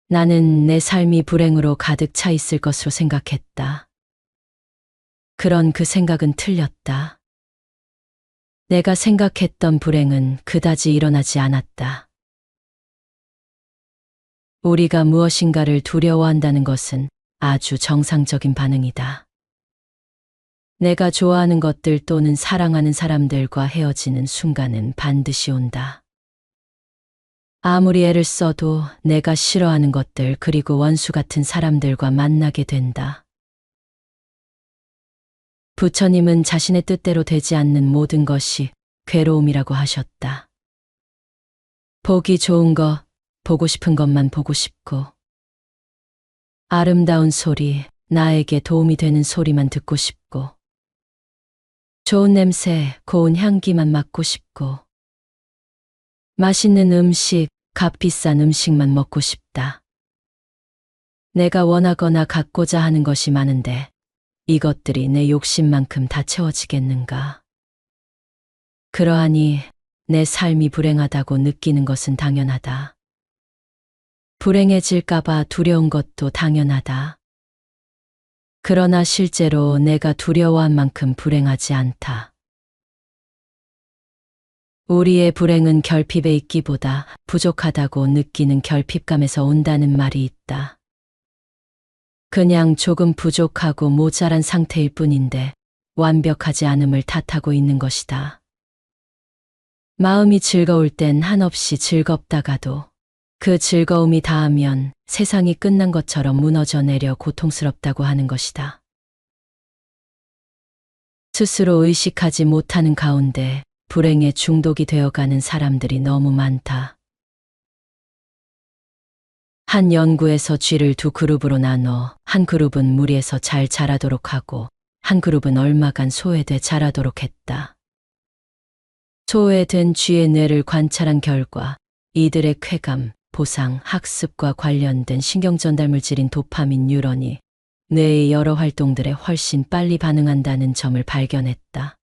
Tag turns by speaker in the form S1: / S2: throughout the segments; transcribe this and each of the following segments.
S1: 나는 내 삶이 불행으로 가득 차 있을 것으로 생각했다. 그런 그 생각은 틀렸다. 내가 생각했던 불행은 그다지 일어나지 않았다. 우리가 무엇인가를 두려워한다는 것은 아주 정상적인 반응이다. 내가 좋아하는 것들 또는 사랑하는 사람들과 헤어지는 순간은 반드시 온다. 아무리 애를 써도 내가 싫어하는 것들 그리고 원수 같은 사람들과 만나게 된다. 부처님은 자신의 뜻대로 되지 않는 모든 것이 괴로움이라고 하셨다. 보기 좋은 것, 보고 싶은 것만 보고 싶고, 아름다운 소리, 나에게 도움이 되는 소리만 듣고 싶고, 좋은 냄새, 고운 향기만 맡고 싶고, 맛있는 음식, 값비싼 음식만 먹고 싶다. 내가 원하거나 갖고자 하는 것이 많은데 이것들이 내 욕심만큼 다 채워지겠는가? 그러하니 내 삶이 불행하다고 느끼는 것은 당연하다. 불행해질까봐 두려운 것도 당연하다. 그러나 실제로 내가 두려워한 만큼 불행하지 않다. 우리의 불행은 결핍에 있기보다 부족하다고 느끼는 결핍감에서 온다는 말이 있다. 그냥 조금 부족하고 모자란 상태일 뿐인데 완벽하지 않음을 탓하고 있는 것이다. 마음이 즐거울 땐 한없이 즐겁다가도 그 즐거움이 닿으면 세상이 끝난 것처럼 무너져 내려 고통스럽다고 하는 것이다. 스스로 의식하지 못하는 가운데 불행에 중독이 되어가는 사람들이 너무 많다. 한 연구에서 쥐를 두 그룹으로 나눠 한 그룹은 무리에서 잘 자라도록 하고 한 그룹은 얼마간 소외돼 자라도록 했다. 소외된 쥐의 뇌를 관찰한 결과 이들의 쾌감, 보상, 학습과 관련된 신경전달 물질인 도파민 뉴런이 뇌의 여러 활동들에 훨씬 빨리 반응한다는 점을 발견했다.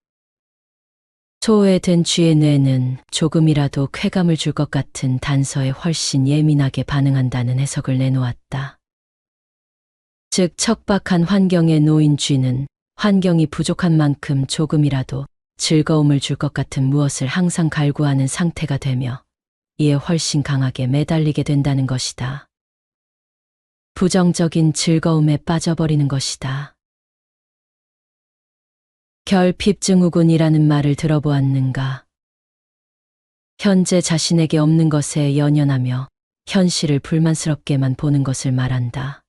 S1: 소외된 쥐의 뇌는 조금이라도 쾌감을 줄 것 같은 단서에 훨씬 예민하게 반응한다는 해석을 내놓았다. 즉, 척박한 환경에 놓인 쥐는 환경이 부족한 만큼 조금이라도 즐거움을 줄 것 같은 무엇을 항상 갈구하는 상태가 되며 이에 훨씬 강하게 매달리게 된다는 것이다. 부정적인 즐거움에 빠져버리는 것이다. 결핍증후군이라는 말을 들어보았는가? 현재 자신에게 없는 것에 연연하며 현실을 불만스럽게만 보는 것을 말한다.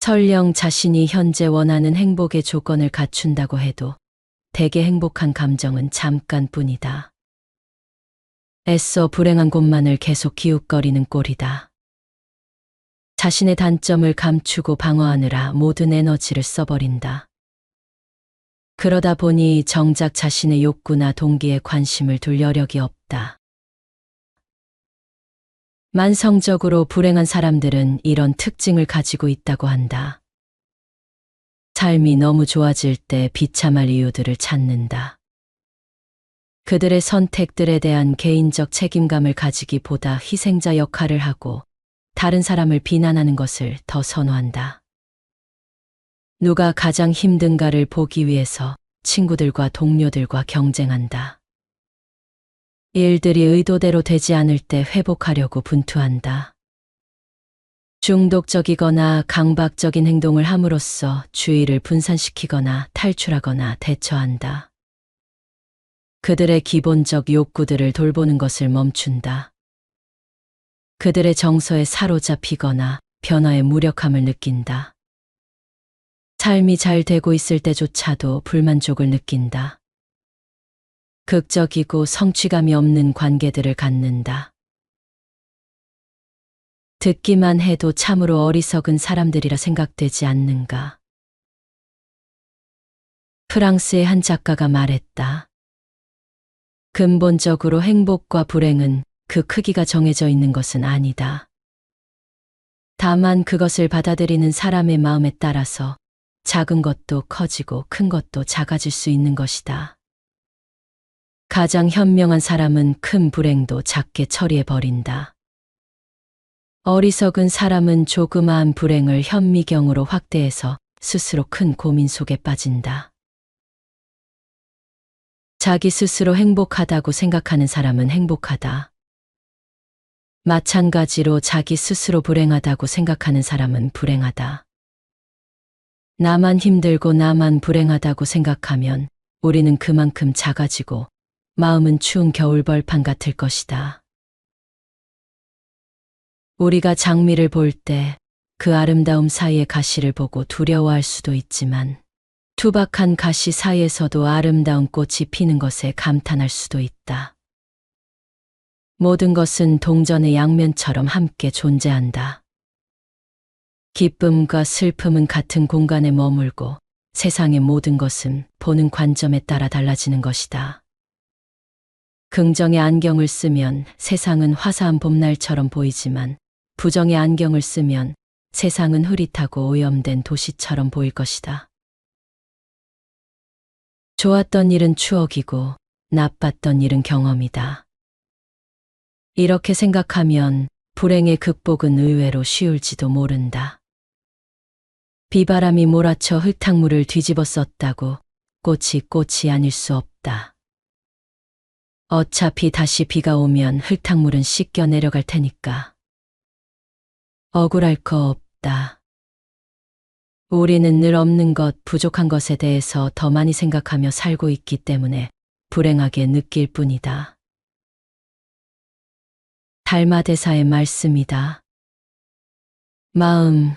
S1: 설령 자신이 현재 원하는 행복의 조건을 갖춘다고 해도 대개 행복한 감정은 잠깐뿐이다. 애써 불행한 곳만을 계속 기웃거리는 꼴이다. 자신의 단점을 감추고 방어하느라 모든 에너지를 써버린다. 그러다 보니 정작 자신의 욕구나 동기에 관심을 둘 여력이 없다. 만성적으로 불행한 사람들은 이런 특징을 가지고 있다고 한다. 삶이 너무 좋아질 때 비참할 이유들을 찾는다. 그들의 선택들에 대한 개인적 책임감을 가지기보다 희생자 역할을 하고 다른 사람을 비난하는 것을 더 선호한다. 누가 가장 힘든가를 보기 위해서 친구들과 동료들과 경쟁한다. 일들이 의도대로 되지 않을 때 회복하려고 분투한다. 중독적이거나 강박적인 행동을 함으로써 주의를 분산시키거나 탈출하거나 대처한다. 그들의 기본적 욕구들을 돌보는 것을 멈춘다. 그들의 정서에 사로잡히거나 변화의 무력함을 느낀다. 삶이 잘 되고 있을 때조차도 불만족을 느낀다. 극적이고 성취감이 없는 관계들을 갖는다. 듣기만 해도 참으로 어리석은 사람들이라 생각되지 않는가? 프랑스의 한 작가가 말했다. 근본적으로 행복과 불행은 그 크기가 정해져 있는 것은 아니다. 다만 그것을 받아들이는 사람의 마음에 따라서 작은 것도 커지고 큰 것도 작아질 수 있는 것이다. 가장 현명한 사람은 큰 불행도 작게 처리해버린다. 어리석은 사람은 조그마한 불행을 현미경으로 확대해서 스스로 큰 고민 속에 빠진다. 자기 스스로 행복하다고 생각하는 사람은 행복하다. 마찬가지로 자기 스스로 불행하다고 생각하는 사람은 불행하다. 나만 힘들고 나만 불행하다고 생각하면 우리는 그만큼 작아지고 마음은 추운 겨울벌판 같을 것이다. 우리가 장미를 볼 때 그 아름다움 사이의 가시를 보고 두려워할 수도 있지만 투박한 가시 사이에서도 아름다운 꽃이 피는 것에 감탄할 수도 있다. 모든 것은 동전의 양면처럼 함께 존재한다. 기쁨과 슬픔은 같은 공간에 머물고 세상의 모든 것은 보는 관점에 따라 달라지는 것이다. 긍정의 안경을 쓰면 세상은 화사한 봄날처럼 보이지만 부정의 안경을 쓰면 세상은 흐릿하고 오염된 도시처럼 보일 것이다. 좋았던 일은 추억이고 나빴던 일은 경험이다. 이렇게 생각하면 불행의 극복은 의외로 쉬울지도 모른다. 비바람이 몰아쳐 흙탕물을 뒤집어 썼다고 꽃이 아닐 수 없다. 어차피 다시 비가 오면 흙탕물은 씻겨 내려갈 테니까. 억울할 거 없다. 우리는 늘 없는 것, 부족한 것에 대해서 더 많이 생각하며 살고 있기 때문에 불행하게 느낄 뿐이다. 달마대사의 말씀이다. 마음,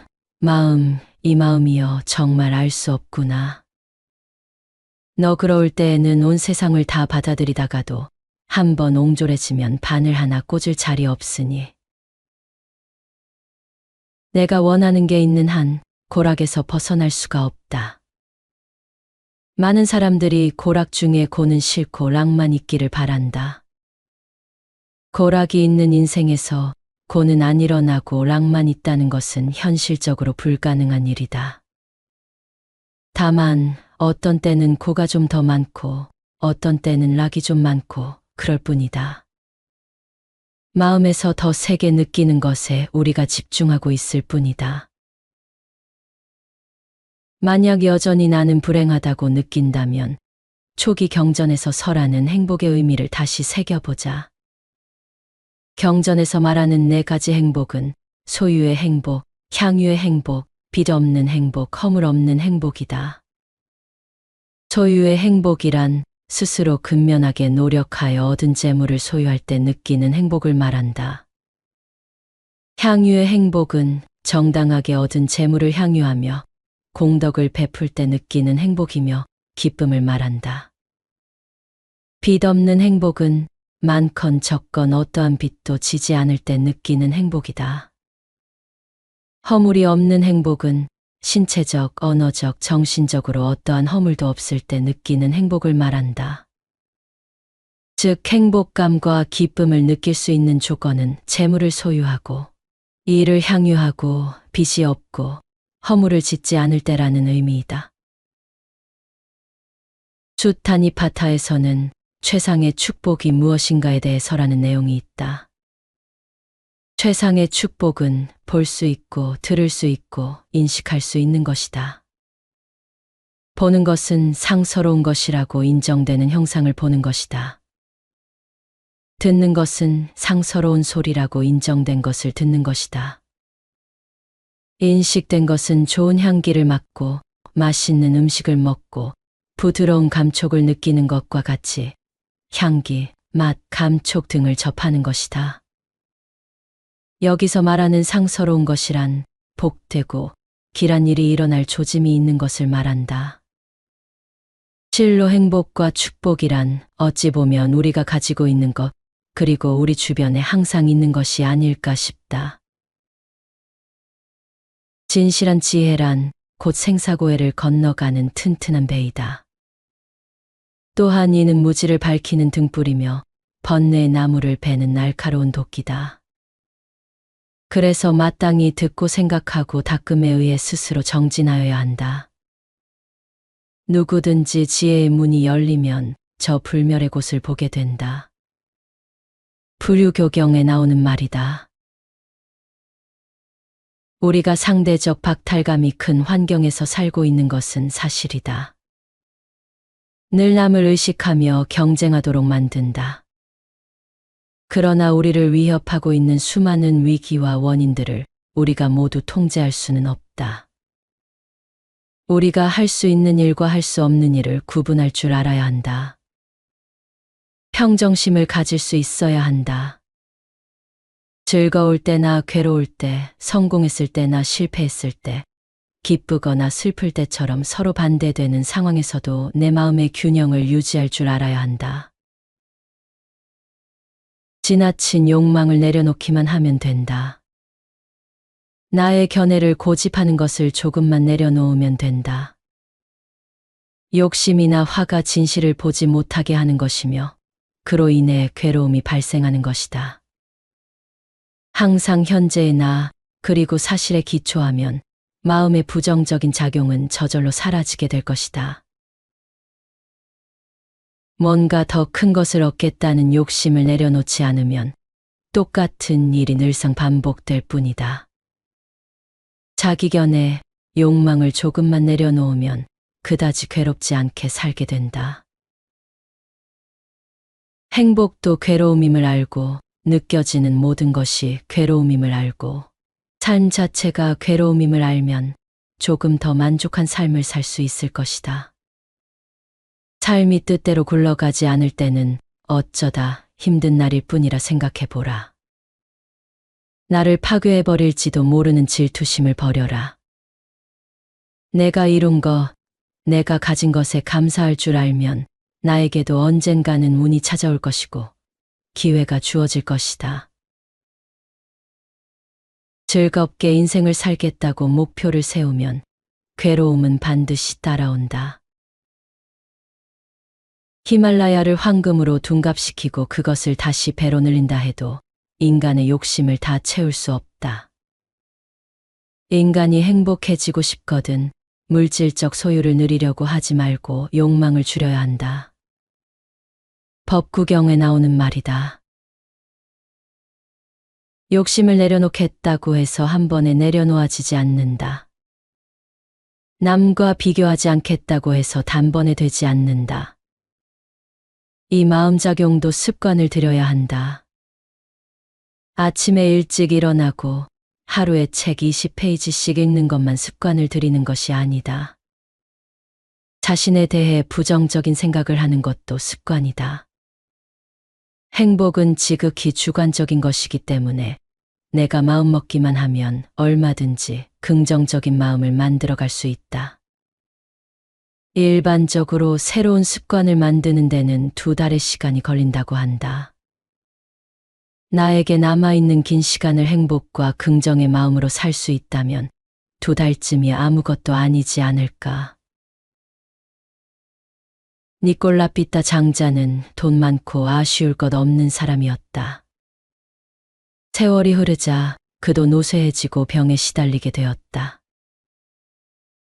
S1: 이 마음이여 정말 알 수 없구나. 너그러울 때에는 온 세상을 다 받아들이다가도 한번 옹졸해지면 바늘 하나 꽂을 자리 없으니. 내가 원하는 게 있는 한 고락에서 벗어날 수가 없다. 많은 사람들이 고락 중에 고는 싫고 락만 있기를 바란다. 고락이 있는 인생에서 고는 안 일어나고 락만 있다는 것은 현실적으로 불가능한 일이다. 다만 어떤 때는 고가 좀 더 많고 어떤 때는 락이 좀 많고 그럴 뿐이다. 마음에서 더 세게 느끼는 것에 우리가 집중하고 있을 뿐이다. 만약 여전히 나는 불행하다고 느낀다면 초기 경전에서 설하는 행복의 의미를 다시 새겨보자. 경전에서 말하는 4가지 행복은 소유의 행복, 향유의 행복, 빚 없는 행복, 허물 없는 행복이다. 소유의 행복이란 스스로 근면하게 노력하여 얻은 재물을 소유할 때 느끼는 행복을 말한다. 향유의 행복은 정당하게 얻은 재물을 향유하며 공덕을 베풀 때 느끼는 행복이며 기쁨을 말한다. 빚 없는 행복은 많건 적건 어떠한 빚도 지지 않을 때 느끼는 행복이다. 허물이 없는 행복은 신체적, 언어적, 정신적으로 어떠한 허물도 없을 때 느끼는 행복을 말한다. 즉 행복감과 기쁨을 느낄 수 있는 조건은 재물을 소유하고 이를 향유하고 빚이 없고 허물을 짓지 않을 때라는 의미이다. 주타니파타에서는 최상의 축복이 무엇인가에 대해 설하는 내용이 있다. 최상의 축복은 볼 수 있고 들을 수 있고 인식할 수 있는 것이다. 보는 것은 상서로운 것이라고 인정되는 형상을 보는 것이다. 듣는 것은 상서로운 소리라고 인정된 것을 듣는 것이다. 인식된 것은 좋은 향기를 맡고 맛있는 음식을 먹고 부드러운 감촉을 느끼는 것과 같이 향기, 맛, 감촉 등을 접하는 것이다. 여기서 말하는 상서로운 것이란 복되고 길한 일이 일어날 조짐이 있는 것을 말한다. 실로 행복과 축복이란 어찌 보면 우리가 가지고 있는 것, 그리고 우리 주변에 항상 있는 것이 아닐까 싶다. 진실한 지혜란 곧 생사고해를 건너가는 튼튼한 배이다. 또한 이는 무지를 밝히는 등불이며 번뇌의 나무를 베는 날카로운 도끼다. 그래서 마땅히 듣고 생각하고 닦음에 의해 스스로 정진하여야 한다. 누구든지 지혜의 문이 열리면 저 불멸의 곳을 보게 된다. 불유교경에 나오는 말이다. 우리가 상대적 박탈감이 큰 환경에서 살고 있는 것은 사실이다. 늘 남을 의식하며 경쟁하도록 만든다. 그러나 우리를 위협하고 있는 수많은 위기와 원인들을 우리가 모두 통제할 수는 없다. 우리가 할 수 있는 일과 할 수 없는 일을 구분할 줄 알아야 한다. 평정심을 가질 수 있어야 한다. 즐거울 때나 괴로울 때, 성공했을 때나 실패했을 때, 기쁘거나 슬플 때처럼 서로 반대되는 상황에서도 내 마음의 균형을 유지할 줄 알아야 한다. 지나친 욕망을 내려놓기만 하면 된다. 나의 견해를 고집하는 것을 조금만 내려놓으면 된다. 욕심이나 화가 진실을 보지 못하게 하는 것이며, 그로 인해 괴로움이 발생하는 것이다. 항상 현재의 나, 그리고 사실에 기초하면 마음의 부정적인 작용은 저절로 사라지게 될 것이다. 뭔가 더 큰 것을 얻겠다는 욕심을 내려놓지 않으면 똑같은 일이 늘상 반복될 뿐이다. 자기 견해, 욕망을 조금만 내려놓으면 그다지 괴롭지 않게 살게 된다. 행복도 괴로움임을 알고 느껴지는 모든 것이 괴로움임을 알고 삶 자체가 괴로움임을 알면 조금 더 만족한 삶을 살 수 있을 것이다. 삶이 뜻대로 굴러가지 않을 때는 어쩌다 힘든 날일 뿐이라 생각해보라. 나를 파괴해버릴지도 모르는 질투심을 버려라. 내가 이룬 것, 내가 가진 것에 감사할 줄 알면 나에게도 언젠가는 운이 찾아올 것이고 기회가 주어질 것이다. 즐겁게 인생을 살겠다고 목표를 세우면 괴로움은 반드시 따라온다. 히말라야를 황금으로 둔갑시키고 그것을 다시 배로 늘린다 해도 인간의 욕심을 다 채울 수 없다. 인간이 행복해지고 싶거든 물질적 소유를 누리려고 하지 말고 욕망을 줄여야 한다. 법구경에 나오는 말이다. 욕심을 내려놓겠다고 해서 한 번에 내려놓아지지 않는다. 남과 비교하지 않겠다고 해서 단번에 되지 않는다. 이 마음작용도 습관을 들여야 한다. 아침에 일찍 일어나고 하루에 책 20페이지씩 읽는 것만 습관을 들이는 것이 아니다. 자신에 대해 부정적인 생각을 하는 것도 습관이다. 행복은 지극히 주관적인 것이기 때문에 내가 마음먹기만 하면 얼마든지 긍정적인 마음을 만들어갈 수 있다. 일반적으로 새로운 습관을 만드는 데는 2달의 시간이 걸린다고 한다. 나에게 남아있는 긴 시간을 행복과 긍정의 마음으로 살 수 있다면 2달쯤이 아무것도 아니지 않을까. 니콜라 피타 장자는 돈 많고 아쉬울 것 없는 사람이었다. 세월이 흐르자 그도 노쇠해지고 병에 시달리게 되었다.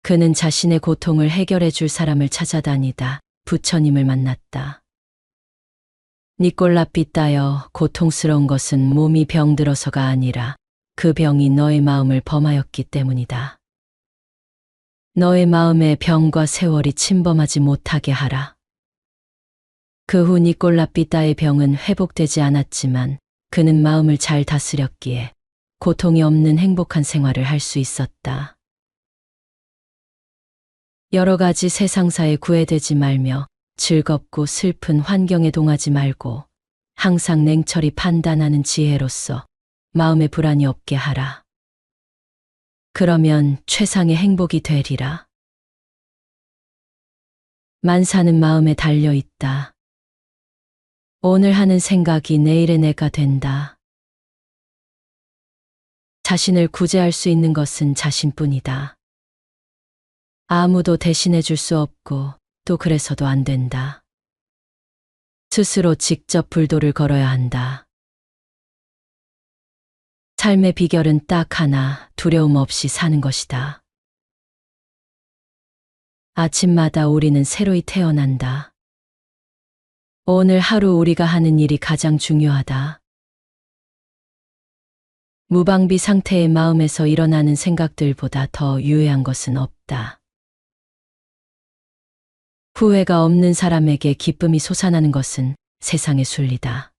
S1: 그는 자신의 고통을 해결해 줄 사람을 찾아다니다 부처님을 만났다. 니콜라 피타여, 고통스러운 것은 몸이 병들어서가 아니라 그 병이 너의 마음을 범하였기 때문이다. 너의 마음에 병과 세월이 침범하지 못하게 하라. 그 후 니콜라 피타의 병은 회복되지 않았지만 그는 마음을 잘 다스렸기에 고통이 없는 행복한 생활을 할 수 있었다. 여러 가지 세상사에 구애되지 말며 즐겁고 슬픈 환경에 동하지 말고 항상 냉철히 판단하는 지혜로서 마음에 불안이 없게 하라. 그러면 최상의 행복이 되리라. 만사는 마음에 달려 있다. 오늘 하는 생각이 내일의 내가 된다. 자신을 구제할 수 있는 것은 자신뿐이다. 아무도 대신해 줄 수 없고 또 그래서도 안 된다. 스스로 직접 불도를 걸어야 한다. 삶의 비결은 딱 하나, 두려움 없이 사는 것이다. 아침마다 우리는 새로이 태어난다. 오늘 하루 우리가 하는 일이 가장 중요하다. 무방비 상태의 마음에서 일어나는 생각들보다 더 유해한 것은 없다. 후회가 없는 사람에게 기쁨이 솟아나는 것은 세상의 순리다.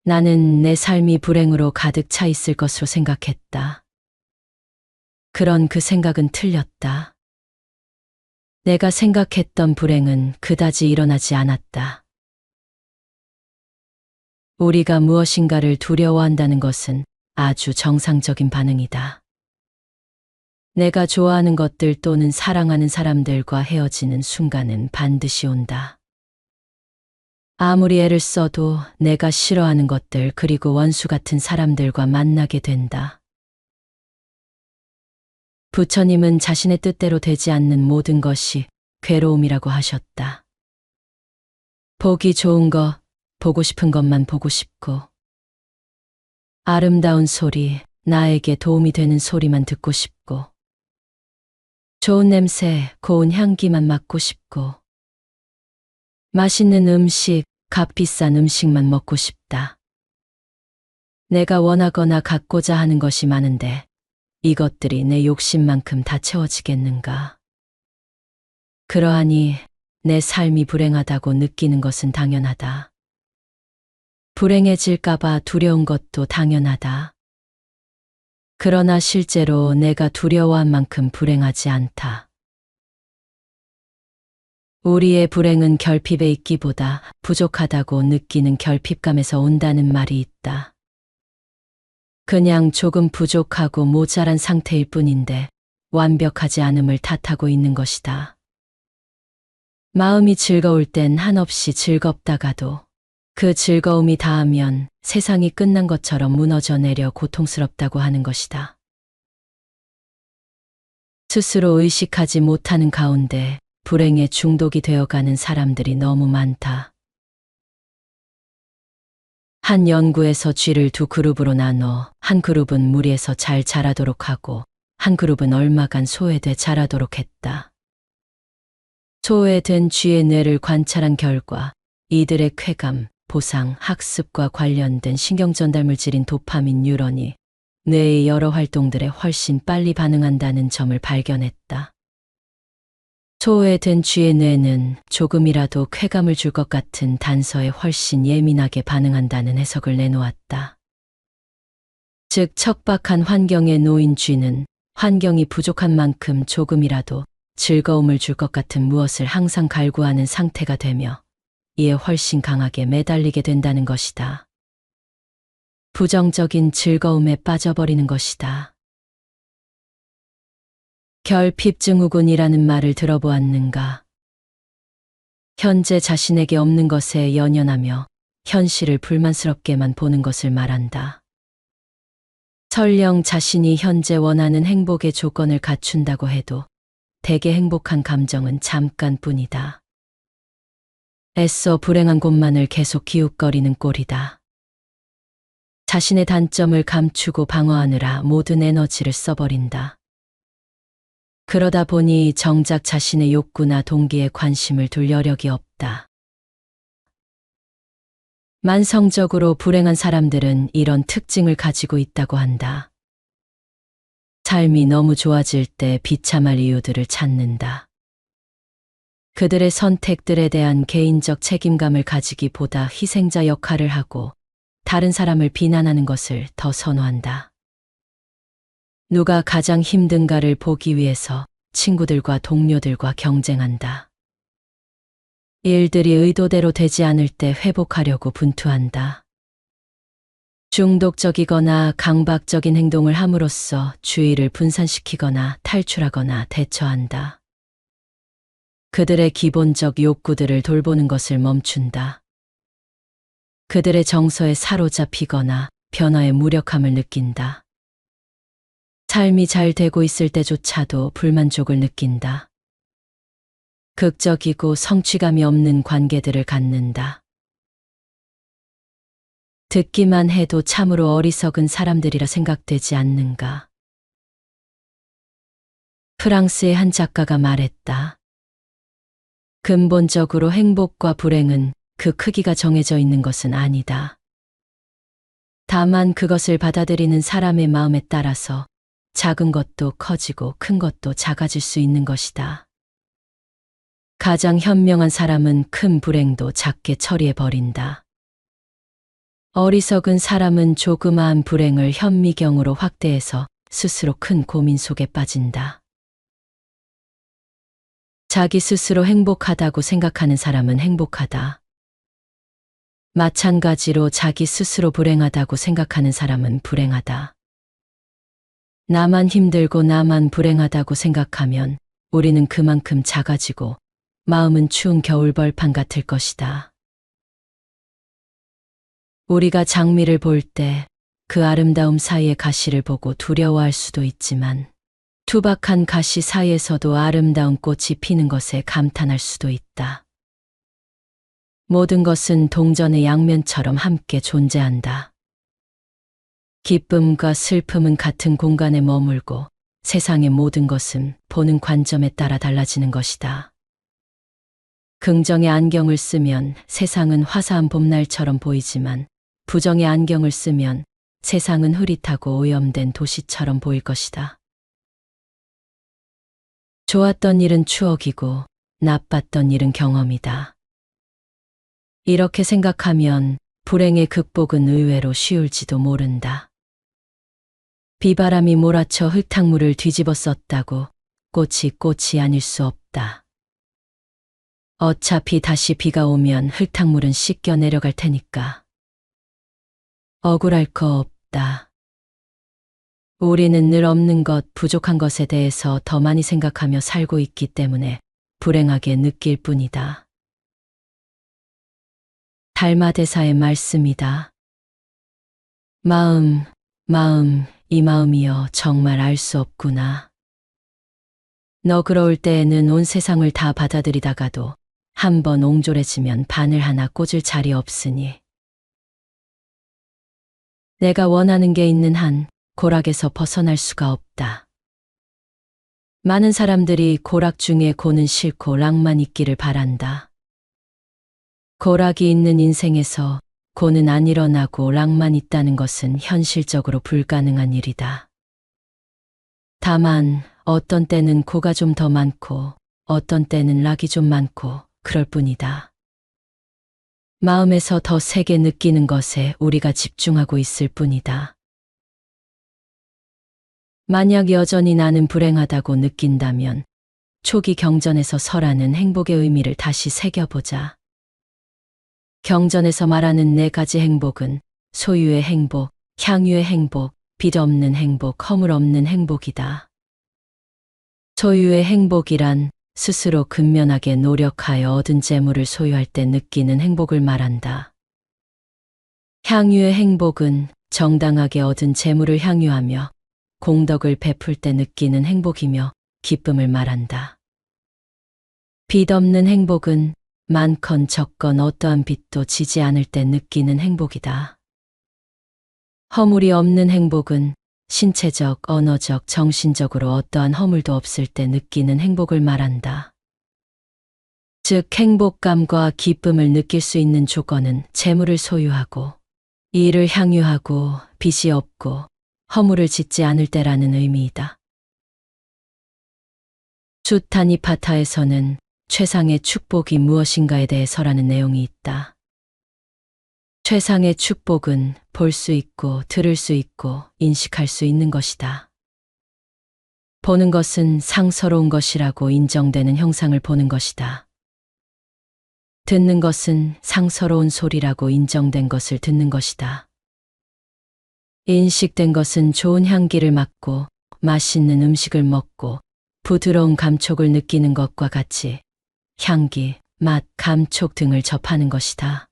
S1: 나는 내 삶이 불행으로 가득 차 있을 것으로 생각했다. 그런 그 생각은 틀렸다. 내가 생각했던 불행은 그다지 일어나지 않았다. 우리가 무엇인가를 두려워한다는 것은 아주 정상적인 반응이다. 내가 좋아하는 것들 또는 사랑하는 사람들과 헤어지는 순간은 반드시 온다. 아무리 애를 써도 내가 싫어하는 것들 그리고 원수 같은 사람들과 만나게 된다. 부처님은 자신의 뜻대로 되지 않는 모든 것이 괴로움이라고 하셨다. 보기 좋은 것, 보고 싶은 것만 보고 싶고, 아름다운 소리, 나에게 도움이 되는 소리만 듣고 싶고, 좋은 냄새, 고운 향기만 맡고 싶고, 맛있는 음식, 값비싼 음식만 먹고 싶다. 내가 원하거나 갖고자 하는 것이 많은데 이것들이 내 욕심만큼 다 채워지겠는가? 그러하니 내 삶이 불행하다고 느끼는 것은 당연하다. 불행해질까봐 두려운 것도 당연하다. 그러나 실제로 내가 두려워한 만큼 불행하지 않다. 우리의 불행은 결핍에 있기보다 부족하다고 느끼는 결핍감에서 온다는 말이 있다. 그냥 조금 부족하고 모자란 상태일 뿐인데 완벽하지 않음을 탓하고 있는 것이다. 마음이 즐거울 땐 한없이 즐겁다가도 그 즐거움이 닿으면 세상이 끝난 것처럼 무너져 내려 고통스럽다고 하는 것이다. 스스로 의식하지 못하는 가운데 불행에 중독이 되어가는 사람들이 너무 많다. 한 연구에서 쥐를 두 그룹으로 나눠 한 그룹은 무리에서 잘 자라도록 하고 한 그룹은 얼마간 소외돼 자라도록 했다. 소외된 쥐의 뇌를 관찰한 결과 이들의 쾌감, 보상, 학습과 관련된 신경전달 물질인 도파민 뉴런이 뇌의 여러 활동들에 훨씬 빨리 반응한다는 점을 발견했다. 소외된 쥐의 뇌는 조금이라도 쾌감을 줄 것 같은 단서에 훨씬 예민하게 반응한다는 해석을 내놓았다. 즉, 척박한 환경에 놓인 쥐는 환경이 부족한 만큼 조금이라도 즐거움을 줄 것 같은 무엇을 항상 갈구하는 상태가 되며 이에 훨씬 강하게 매달리게 된다는 것이다. 부정적인 즐거움에 빠져버리는 것이다. 결핍증후군이라는 말을 들어보았는가? 현재 자신에게 없는 것에 연연하며 현실을 불만스럽게만 보는 것을 말한다. 설령 자신이 현재 원하는 행복의 조건을 갖춘다고 해도 대개 행복한 감정은 잠깐뿐이다. 애써 불행한 곳만을 계속 기웃거리는 꼴이다. 자신의 단점을 감추고 방어하느라 모든 에너지를 써버린다. 그러다 보니 정작 자신의 욕구나 동기에 관심을 둘 여력이 없다. 만성적으로 불행한 사람들은 이런 특징을 가지고 있다고 한다. 삶이 너무 좋아질 때 비참할 이유들을 찾는다. 그들의 선택들에 대한 개인적 책임감을 가지기보다 희생자 역할을 하고 다른 사람을 비난하는 것을 더 선호한다. 누가 가장 힘든가를 보기 위해서 친구들과 동료들과 경쟁한다. 일들이 의도대로 되지 않을 때 회복하려고 분투한다. 중독적이거나 강박적인 행동을 함으로써 주의를 분산시키거나 탈출하거나 대처한다. 그들의 기본적 욕구들을 돌보는 것을 멈춘다. 그들의 정서에 사로잡히거나 변화의 무력함을 느낀다. 삶이 잘 되고 있을 때조차도 불만족을 느낀다. 극적이고 성취감이 없는 관계들을 갖는다. 듣기만 해도 참으로 어리석은 사람들이라 생각되지 않는가? 프랑스의 한 작가가 말했다. 근본적으로 행복과 불행은 그 크기가 정해져 있는 것은 아니다. 다만 그것을 받아들이는 사람의 마음에 따라서 작은 것도 커지고 큰 것도 작아질 수 있는 것이다. 가장 현명한 사람은 큰 불행도 작게 처리해버린다. 어리석은 사람은 조그마한 불행을 현미경으로 확대해서 스스로 큰 고민 속에 빠진다. 자기 스스로 행복하다고 생각하는 사람은 행복하다. 마찬가지로 자기 스스로 불행하다고 생각하는 사람은 불행하다. 나만 힘들고 나만 불행하다고 생각하면 우리는 그만큼 작아지고 마음은 추운 겨울벌판 같을 것이다. 우리가 장미를 볼 때 그 아름다움 사이의 가시를 보고 두려워할 수도 있지만 투박한 가시 사이에서도 아름다운 꽃이 피는 것에 감탄할 수도 있다. 모든 것은 동전의 양면처럼 함께 존재한다. 기쁨과 슬픔은 같은 공간에 머물고 세상의 모든 것은 보는 관점에 따라 달라지는 것이다. 긍정의 안경을 쓰면 세상은 화사한 봄날처럼 보이지만 부정의 안경을 쓰면 세상은 흐릿하고 오염된 도시처럼 보일 것이다. 좋았던 일은 추억이고 나빴던 일은 경험이다. 이렇게 생각하면 불행의 극복은 의외로 쉬울지도 모른다. 비바람이 몰아쳐 흙탕물을 뒤집어 썼다고 꽃이 아닐 수 없다. 어차피 다시 비가 오면 흙탕물은 씻겨 내려갈 테니까. 억울할 거 없다. 우리는 늘 없는 것, 부족한 것에 대해서 더 많이 생각하며 살고 있기 때문에 불행하게 느낄 뿐이다. 달마대사의 말씀이다. 마음, 이 마음이여 정말 알 수 없구나. 너그러울 때에는 온 세상을 다 받아들이다가도 한번 옹졸해지면 바늘 하나 꽂을 자리 없으니. 내가 원하는 게 있는 한 고락에서 벗어날 수가 없다. 많은 사람들이 고락 중에 고는 싫고 락만 있기를 바란다. 고락이 있는 인생에서 고는 안 일어나고 락만 있다는 것은 현실적으로 불가능한 일이다. 다만 어떤 때는 고가 좀 더 많고 어떤 때는 락이 좀 많고 그럴 뿐이다. 마음에서 더 세게 느끼는 것에 우리가 집중하고 있을 뿐이다. 만약 여전히 나는 불행하다고 느낀다면 초기 경전에서 설하는 행복의 의미를 다시 새겨보자. 경전에서 말하는 4가지 행복은 소유의 행복, 향유의 행복, 빚 없는 행복, 허물 없는 행복이다. 소유의 행복이란 스스로 근면하게 노력하여 얻은 재물을 소유할 때 느끼는 행복을 말한다. 향유의 행복은 정당하게 얻은 재물을 향유하며 공덕을 베풀 때 느끼는 행복이며 기쁨을 말한다. 빚 없는 행복은 많건 적건 어떠한 빚도 지지 않을 때 느끼는 행복이다. 허물이 없는 행복은 신체적, 언어적, 정신적으로 어떠한 허물도 없을 때 느끼는 행복을 말한다. 즉, 행복감과 기쁨을 느낄 수 있는 조건은 재물을 소유하고 이를 향유하고 빚이 없고 허물을 짓지 않을 때라는 의미이다. 주타니파타에서는 최상의 축복이 무엇인가에 대해서라는 내용이 있다. 최상의 축복은 볼 수 있고 들을 수 있고 인식할 수 있는 것이다. 보는 것은 상서로운 것이라고 인정되는 형상을 보는 것이다. 듣는 것은 상서로운 소리라고 인정된 것을 듣는 것이다. 인식된 것은 좋은 향기를 맡고 맛있는 음식을 먹고 부드러운 감촉을 느끼는 것과 같이 향기, 맛, 감촉 등을 접하는 것이다.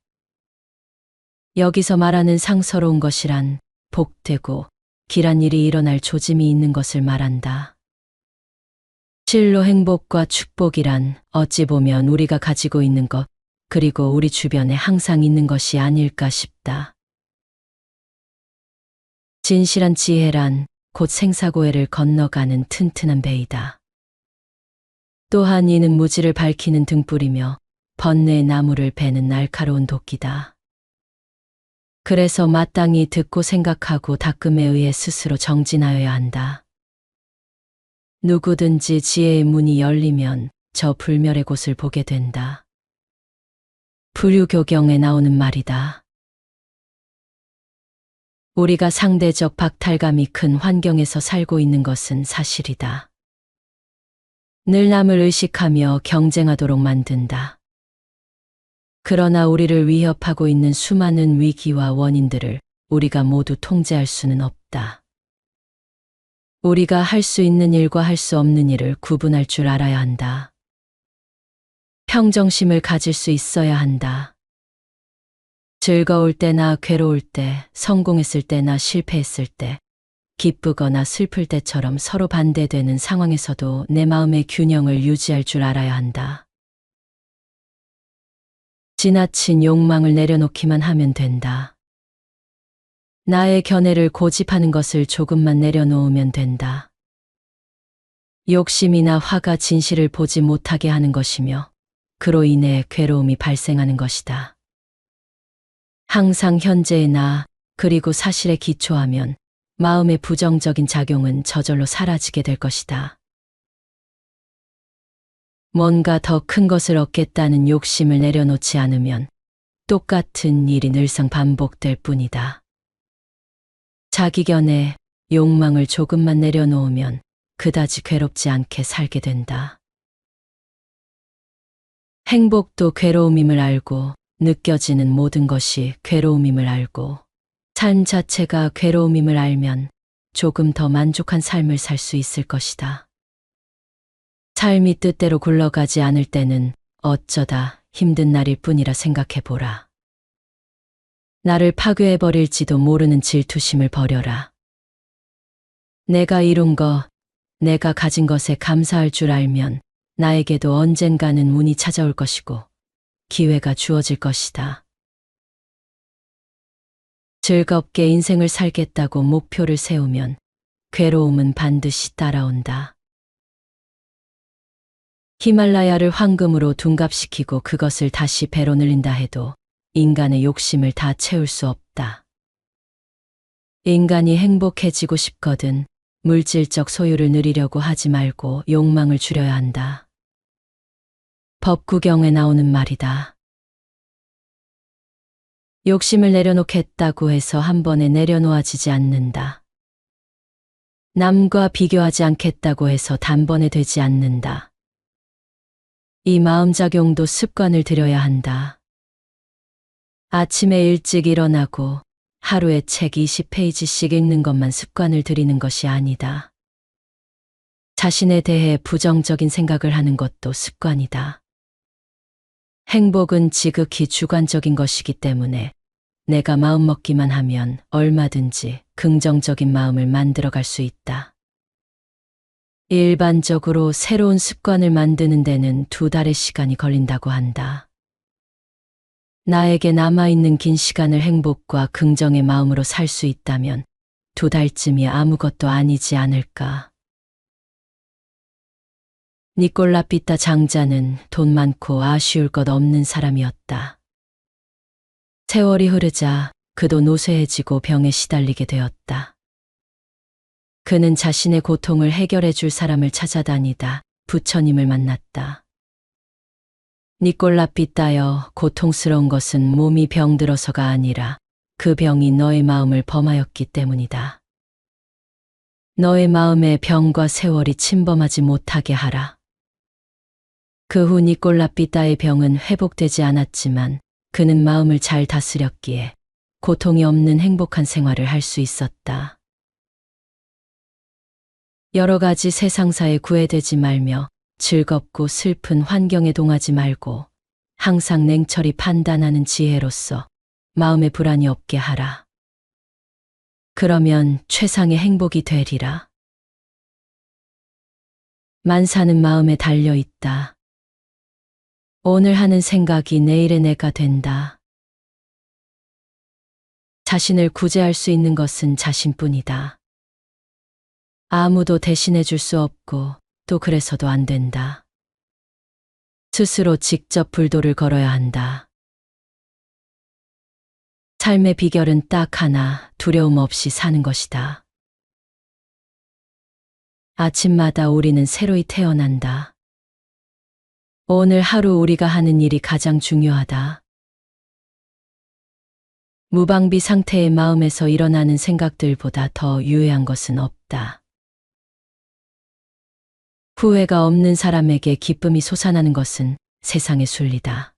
S1: 여기서 말하는 상서로운 것이란 복되고 길한 일이 일어날 조짐이 있는 것을 말한다. 실로 행복과 축복이란 어찌 보면 우리가 가지고 있는 것, 그리고 우리 주변에 항상 있는 것이 아닐까 싶다. 진실한 지혜란 곧 생사고해를 건너가는 튼튼한 배이다. 또한 이는 무지를 밝히는 등불이며 번뇌의 나무를 베는 날카로운 도끼다. 그래서 마땅히 듣고 생각하고 닦음에 의해 스스로 정진하여야 한다. 누구든지 지혜의 문이 열리면 저 불멸의 곳을 보게 된다. 불유교경에 나오는 말이다. 우리가 상대적 박탈감이 큰 환경에서 살고 있는 것은 사실이다. 늘 남을 의식하며 경쟁하도록 만든다. 그러나 우리를 위협하고 있는 수많은 위기와 원인들을 우리가 모두 통제할 수는 없다. 우리가 할 수 있는 일과 할 수 없는 일을 구분할 줄 알아야 한다. 평정심을 가질 수 있어야 한다. 즐거울 때나 괴로울 때, 성공했을 때나 실패했을 때, 기쁘거나 슬플 때처럼 서로 반대되는 상황에서도 내 마음의 균형을 유지할 줄 알아야 한다. 지나친 욕망을 내려놓기만 하면 된다. 나의 견해를 고집하는 것을 조금만 내려놓으면 된다. 욕심이나 화가 진실을 보지 못하게 하는 것이며 그로 인해 괴로움이 발생하는 것이다. 항상 현재의 나, 그리고 사실에 기초하면 마음의 부정적인 작용은 저절로 사라지게 될 것이다. 뭔가 더 큰 것을 얻겠다는 욕심을 내려놓지 않으면 똑같은 일이 늘상 반복될 뿐이다. 자기 견해, 욕망을 조금만 내려놓으면 그다지 괴롭지 않게 살게 된다. 행복도 괴로움임을 알고 느껴지는 모든 것이 괴로움임을 알고 삶 자체가 괴로움임을 알면 조금 더 만족한 삶을 살 수 있을 것이다. 삶이 뜻대로 굴러가지 않을 때는 어쩌다 힘든 날일 뿐이라 생각해보라. 나를 파괴해버릴지도 모르는 질투심을 버려라. 내가 이룬 것, 내가 가진 것에 감사할 줄 알면 나에게도 언젠가는 운이 찾아올 것이고 기회가 주어질 것이다. 즐겁게 인생을 살겠다고 목표를 세우면 괴로움은 반드시 따라온다. 히말라야를 황금으로 둔갑시키고 그것을 다시 배로 늘린다 해도 인간의 욕심을 다 채울 수 없다. 인간이 행복해지고 싶거든 물질적 소유를 누리려고 하지 말고 욕망을 줄여야 한다. 법구경에 나오는 말이다. 욕심을 내려놓겠다고 해서 한 번에 내려놓아지지 않는다. 남과 비교하지 않겠다고 해서 단번에 되지 않는다. 이 마음작용도 습관을 들여야 한다. 아침에 일찍 일어나고 하루에 책 20페이지씩 읽는 것만 습관을 들이는 것이 아니다. 자신에 대해 부정적인 생각을 하는 것도 습관이다. 행복은 지극히 주관적인 것이기 때문에 내가 마음먹기만 하면 얼마든지 긍정적인 마음을 만들어갈 수 있다. 일반적으로 새로운 습관을 만드는 데는 2달의 시간이 걸린다고 한다. 나에게 남아있는 긴 시간을 행복과 긍정의 마음으로 살 수 있다면 2달쯤이 아무것도 아니지 않을까. 니콜라 삐따 장자는 돈 많고 아쉬울 것 없는 사람이었다. 세월이 흐르자 그도 노쇠해지고 병에 시달리게 되었다. 그는 자신의 고통을 해결해 줄 사람을 찾아다니다 부처님을 만났다. 니콜라 삐따여, 고통스러운 것은 몸이 병들어서가 아니라 그 병이 너의 마음을 범하였기 때문이다. 너의 마음에 병과 세월이 침범하지 못하게 하라. 그 후 니콜라 삐따의 병은 회복되지 않았지만 그는 마음을 잘 다스렸기에 고통이 없는 행복한 생활을 할 수 있었다. 여러 가지 세상사에 구애되지 말며 즐겁고 슬픈 환경에 동하지 말고 항상 냉철히 판단하는 지혜로서 마음에 불안이 없게 하라. 그러면 최상의 행복이 되리라. 만사는 마음에 달려 있다. 오늘 하는 생각이 내일의 내가 된다. 자신을 구제할 수 있는 것은 자신뿐이다. 아무도 대신해 줄 수 없고 또 그래서도 안 된다. 스스로 직접 불도를 걸어야 한다. 삶의 비결은 딱 하나, 두려움 없이 사는 것이다. 아침마다 우리는 새로이 태어난다. 오늘 하루 우리가 하는 일이 가장 중요하다. 무방비 상태의 마음에서 일어나는 생각들보다 더 유해한 것은 없다. 후회가 없는 사람에게 기쁨이 솟아나는 것은 세상의 순리다.